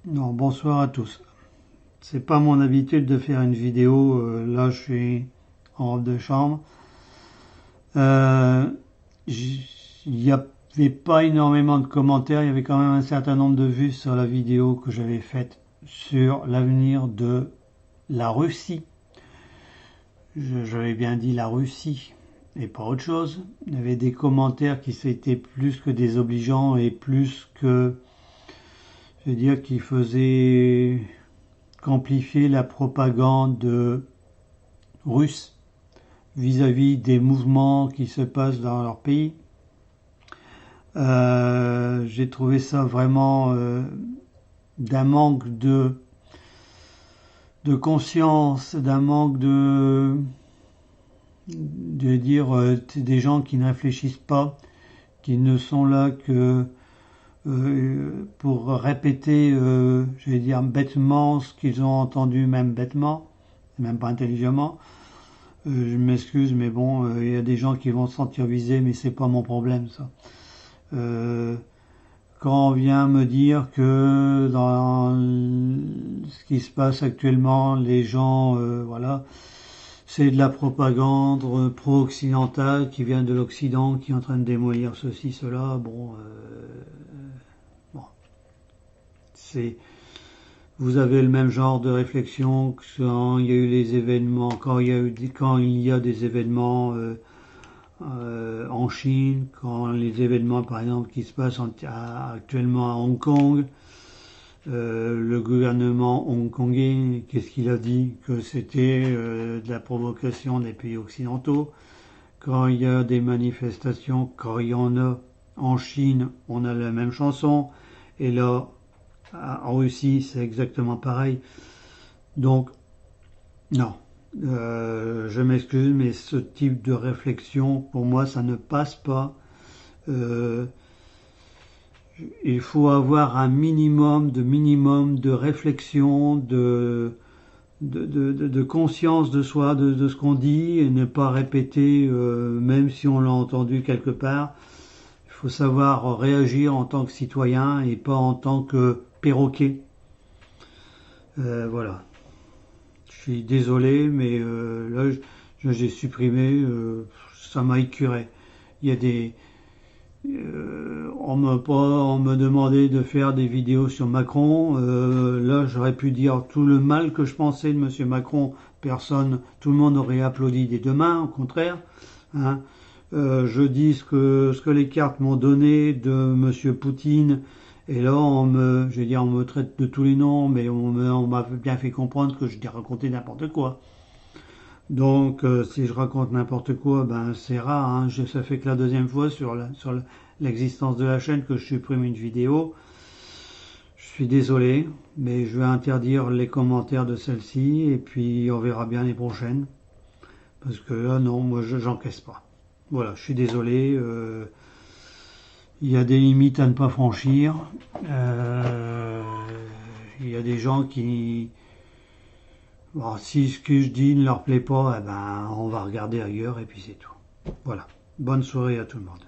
Non, bonsoir à tous. C'est pas mon habitude de faire une vidéo. Là, je suis en robe de chambre. Euh, j- Il n'y avait pas énormément de commentaires. Il y avait quand même un certain nombre de vues sur la vidéo que j'avais faite sur l'avenir de la Russie. J'avais bien dit la Russie et pas autre chose. Il y avait des commentaires qui étaient plus que désobligeants et plus que, je veux dire, qui faisaient qu'amplifier la propagande russe vis-à-vis des mouvements qui se passent dans leur pays. J'ai trouvé ça vraiment d'un manque de conscience, d'un manque de dire des gens qui ne réfléchissent pas, qui ne sont là que pour répéter, j'allais dire bêtement ce qu'ils ont entendu, même bêtement, même pas intelligemment. Je m'excuse, mais bon, il y a des gens qui vont se sentir visés, mais c'est pas mon problème, ça. Euh, Quand on vient me dire que dans ce qui se passe actuellement, les gens, voilà, c'est de la propagande pro-occidentale qui vient de l'Occident, qui est en train de démolir ceci, cela. Bon, c'est, vous avez le même genre de réflexion que quand il y a eu les événements, quand il y a des événements en Chine, quand les événements par exemple qui se passent actuellement à Hong Kong, le gouvernement hongkongais, qu'est-ce qu'il a dit? Que c'était de la provocation des pays occidentaux. Quand il y a des manifestations, quand il y en a en Chine, on a la même chanson. Et là, en Russie, c'est exactement pareil. Donc, non. Je m'excuse, mais ce type de réflexion, pour moi, ça ne passe pas. Euh, il faut avoir un minimum de réflexion, de conscience de soi, de ce qu'on dit, et ne pas répéter, même si on l'a entendu quelque part. Il faut savoir réagir en tant que citoyen et pas en tant que perroquet. Voilà. Je suis désolé, mais là, j'ai supprimé, ça m'a écœuré. Il y a des, on me demandait de faire des vidéos sur Macron. Là, j'aurais pu dire tout le mal que je pensais de Monsieur Macron. Personne, tout le monde aurait applaudi des deux mains, au contraire. Hein. Je dis ce que les cartes m'ont donné de Monsieur Poutine. Et là, je vais dire, on me traite de tous les noms, mais on m'a bien fait comprendre que je dis raconter n'importe quoi. Donc, si je raconte n'importe quoi, ben c'est rare. Hein. Ça fait que la deuxième fois sur l'existence de la chaîne que je supprime une vidéo. Je suis désolé, mais je vais interdire les commentaires de celle-ci et puis on verra bien les prochaines. Parce que là, non, moi, j'encaisse pas. Voilà, je suis désolé. Il y a des limites à ne pas franchir. Euh, il y a des gens qui, bon, si ce que je dis ne leur plaît pas, eh ben, on va regarder ailleurs et puis c'est tout. Voilà. Bonne soirée à tout le monde.